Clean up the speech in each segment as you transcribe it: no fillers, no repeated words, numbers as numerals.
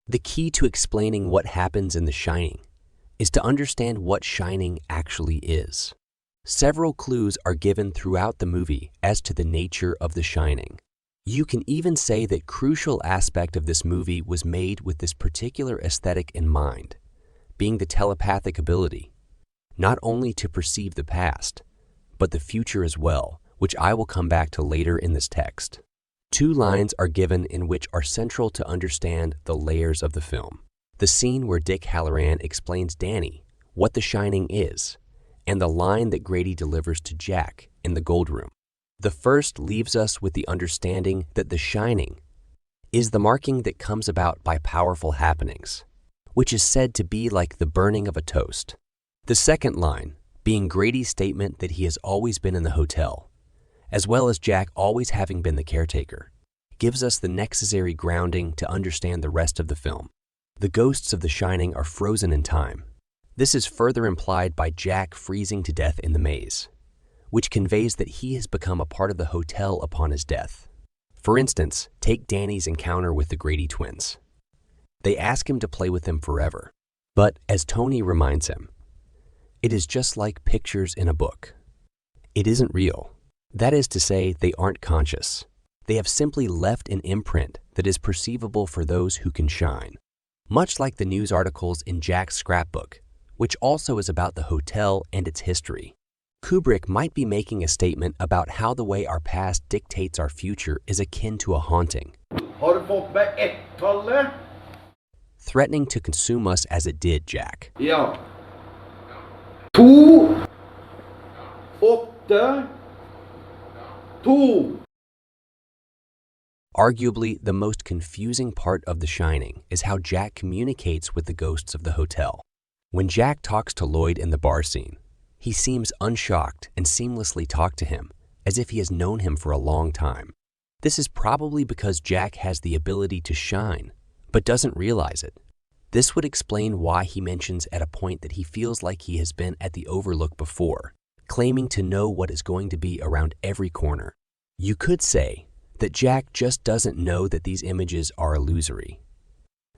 The key to explaining what happens in The Shining is to understand what shining actually is. Several clues are given throughout the movie as to the nature of the shining. You can even say that crucial aspect of this movie was made with this particular aesthetic in mind, being the telepathic ability, not only to perceive the past, but the future as well, which I will come back to later in this text. Two lines are given in which are central to understand the layers of the film. The scene where Dick Hallorann explains Danny what the shining is, and the line that Grady delivers to Jack in the gold room. The first leaves us with the understanding that the shining is the marking that comes about by powerful happenings, which is said to be like the burning of a toast. The second line, being Grady's statement that he has always been in the hotel, as well as Jack always having been the caretaker, gives us the necessary grounding to understand the rest of the film. The ghosts of the shining are frozen in time. This is further implied by Jack freezing to death in the maze, which conveys that he has become a part of the hotel upon his death. For instance, take Danny's encounter with the Grady twins. They ask him to play with them forever, but as Tony reminds him, it is just like pictures in a book. It isn't real. That is to say, they aren't conscious. They have simply left an imprint that is perceivable for those who can shine. Much like the news articles in Jack's scrapbook, which also is about the hotel and its history. Kubrick might be making a statement about how the way our past dictates our future is akin to a haunting, threatening to consume us as it did Jack. Ja. 2, 8, 2. Arguably, the most confusing part of The Shining is how Jack communicates with the ghosts of the hotel. When Jack talks to Lloyd in the bar scene, he seems unshocked and seamlessly talk to him as if he has known him for a long time. This is probably because Jack has the ability to shine, but doesn't realize it. This would explain why he mentions at a point that he feels like he has been at the Overlook before, claiming to know what is going to be around every corner. You could say that Jack just doesn't know that these images are illusory,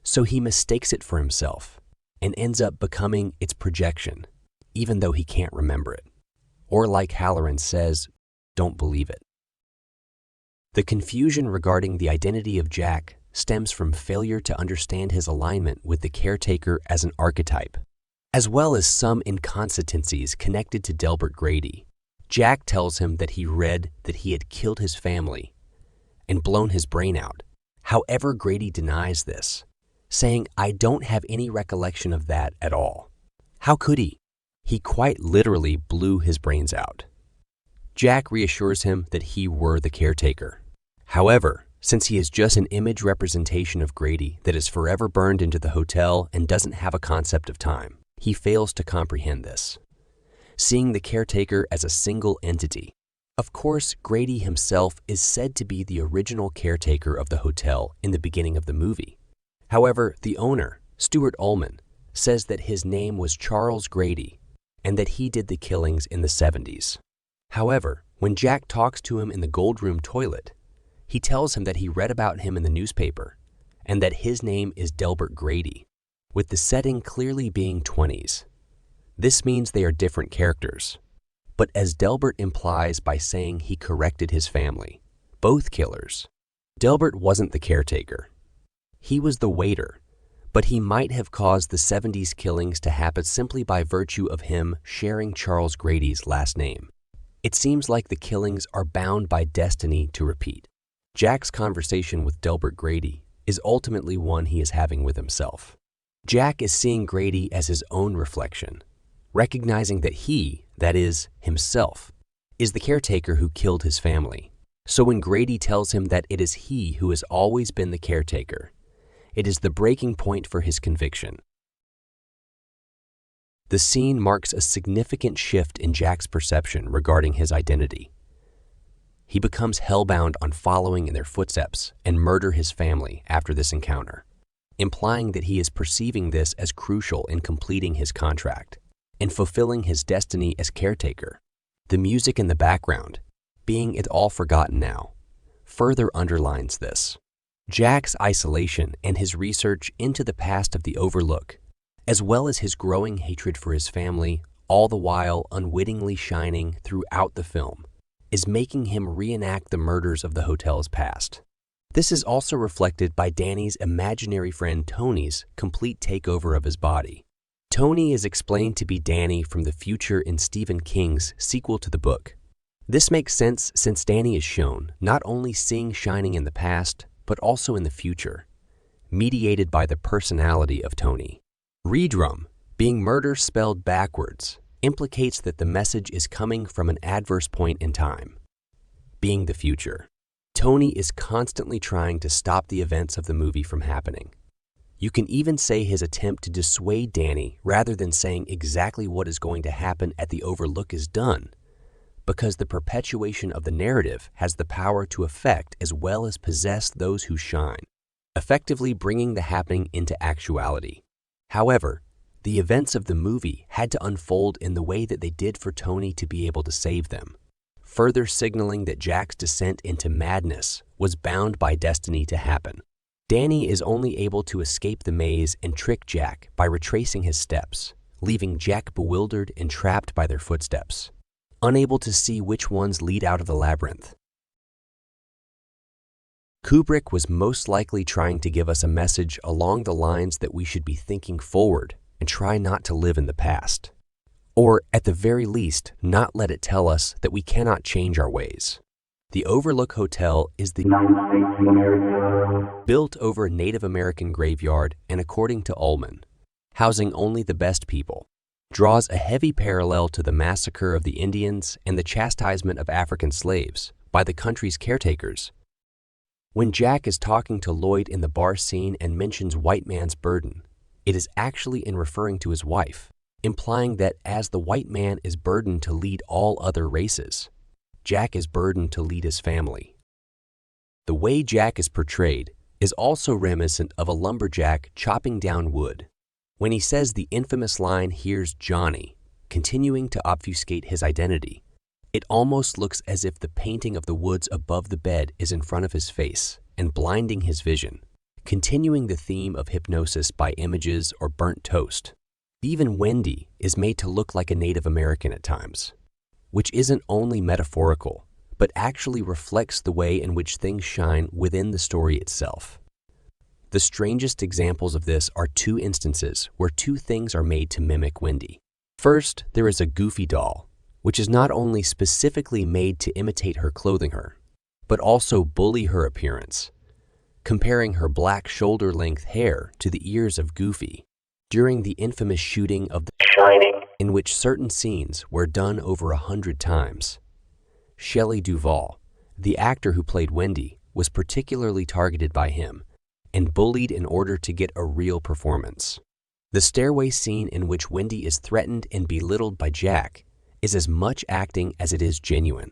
so he mistakes it for himself and ends up becoming its projection, even though he can't remember it. Or like Hallorann says, don't believe it. The confusion regarding the identity of Jack stems from failure to understand his alignment with the caretaker as an archetype, as well as some inconsistencies connected to Delbert Grady. Jack tells him that he read that he had killed his family and blown his brain out. However, Grady denies this, saying, "I don't have any recollection of that at all." How could he? He quite literally blew his brains out. Jack reassures him that he were the caretaker. However, since he is just an image representation of Grady that is forever burned into the hotel and doesn't have a concept of time, he fails to comprehend this, seeing the caretaker as a single entity. Of course, Grady himself is said to be the original caretaker of the hotel in the beginning of the movie. However, the owner, Stuart Ullman, says that his name was Charles Grady and that he did the killings in the 70s. However, when Jack talks to him in the Gold Room toilet, he tells him that he read about him in the newspaper and that his name is Delbert Grady, with the setting clearly being 20s. This means they are different characters. But as Delbert implies by saying he corrected his family, both killers, Delbert wasn't the caretaker. He was the waiter, but he might have caused the 70s killings to happen simply by virtue of him sharing Charles Grady's last name. It seems like the killings are bound by destiny to repeat. Jack's conversation with Delbert Grady is ultimately one he is having with himself. Jack is seeing Grady as his own reflection, recognizing that he, that is, himself, is the caretaker who killed his family. So when Grady tells him that it is he who has always been the caretaker, it is the breaking point for his conviction. The scene marks a significant shift in Jack's perception regarding his identity. He becomes hellbound on following in their footsteps and murder his family after this encounter, implying that he is perceiving this as crucial in completing his contract and fulfilling his destiny as caretaker. The music in the background, being It All Forgotten Now, further underlines this. Jack's isolation and his research into the past of the Overlook, as well as his growing hatred for his family, all the while unwittingly shining throughout the film, is making him reenact the murders of the hotel's past. This is also reflected by Danny's imaginary friend Tony's complete takeover of his body. Tony is explained to be Danny from the future in Stephen King's sequel to the book. This makes sense since Danny is shown not only seeing Shining in the past, but also in the future, mediated by the personality of Tony. Redrum, being murder spelled backwards, implicates that the message is coming from an adverse point in time, being the future. Tony is constantly trying to stop the events of the movie from happening. You can even say his attempt to dissuade Danny rather than saying exactly what is going to happen at the Overlook is done, because the perpetuation of the narrative has the power to affect as well as possess those who shine, effectively bringing the happening into actuality. However, the events of the movie had to unfold in the way that they did for Tony to be able to save them, further signaling that Jack's descent into madness was bound by destiny to happen. Danny is only able to escape the maze and trick Jack by retracing his steps, leaving Jack bewildered and trapped by their footsteps, unable to see which ones lead out of the labyrinth. Kubrick was most likely trying to give us a message along the lines that we should be thinking forward and try not to live in the past. Or, at the very least, not let it tell us that we cannot change our ways. The Overlook Hotel is built over a Native American graveyard and, according to Ullman, housing only the best people, draws a heavy parallel to the massacre of the Indians and the chastisement of African slaves by the country's caretakers. When Jack is talking to Lloyd in the bar scene and mentions white man's burden, it is actually in referring to his wife, implying that as the white man is burdened to lead all other races, Jack is burdened to lead his family. The way Jack is portrayed is also reminiscent of a lumberjack chopping down wood. When he says the infamous line, "Here's Johnny," continuing to obfuscate his identity, it almost looks as if the painting of the woods above the bed is in front of his face and blinding his vision, continuing the theme of hypnosis by images or burnt toast. Even Wendy is made to look like a Native American at times, which isn't only metaphorical, but actually reflects the way in which things shine within the story itself. The strangest examples of this are two instances where two things are made to mimic Wendy. First, there is a Goofy doll, which is not only specifically made to imitate her clothing her, but also bully her appearance, comparing her black shoulder-length hair to the ears of Goofy during the infamous shooting of The Shining, in which certain scenes were done over 100 times. Shelley Duvall, the actor who played Wendy, was particularly targeted by him and bullied in order to get a real performance. The stairway scene in which Wendy is threatened and belittled by Jack is as much acting as it is genuine.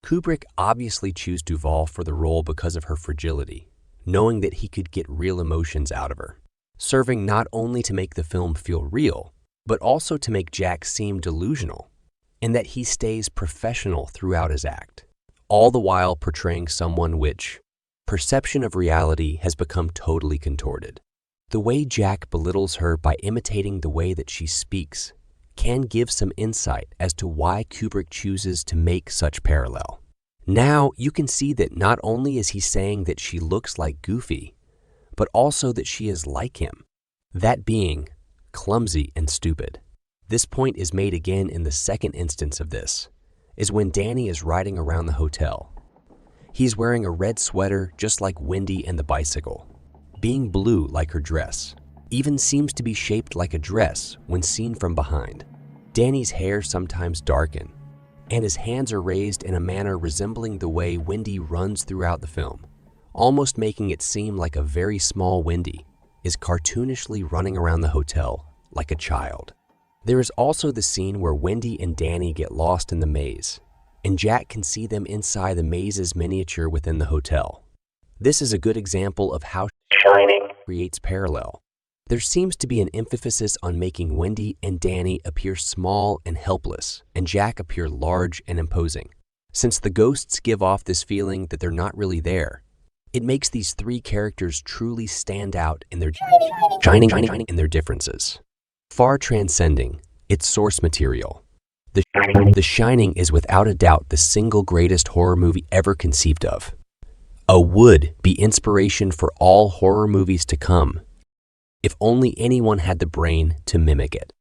Kubrick obviously chose Duvall for the role because of her fragility, knowing that he could get real emotions out of her, serving not only to make the film feel real, but also to make Jack seem delusional, and that he stays professional throughout his act, all the while portraying someone which perception of reality has become totally contorted. The way Jack belittles her by imitating the way that she speaks can give some insight as to why Kubrick chooses to make such parallel. Now you can see that not only is he saying that she looks like Goofy, but also that she is like him, that being clumsy and stupid. This point is made again in the second instance of this, is when Danny is riding around the hotel. He's wearing a red sweater just like Wendy and the bicycle, being blue like her dress, even seems to be shaped like a dress when seen from behind. Danny's hair sometimes darken, and his hands are raised in a manner resembling the way Wendy runs throughout the film, almost making it seem like a very small Wendy is cartoonishly running around the hotel like a child. There is also the scene where Wendy and Danny get lost in the maze, and Jack can see them inside the maze's miniature within the hotel. This is a good example of how Shining creates parallel. There seems to be an emphasis on making Wendy and Danny appear small and helpless, and Jack appear large and imposing. Since the ghosts give off this feeling that they're not really there, It makes these three characters truly stand out in their shining in their differences. Far transcending its source material, The Shining is without a doubt the single greatest horror movie ever conceived of. Would be inspiration for all horror movies to come, if only anyone had the brain to mimic it.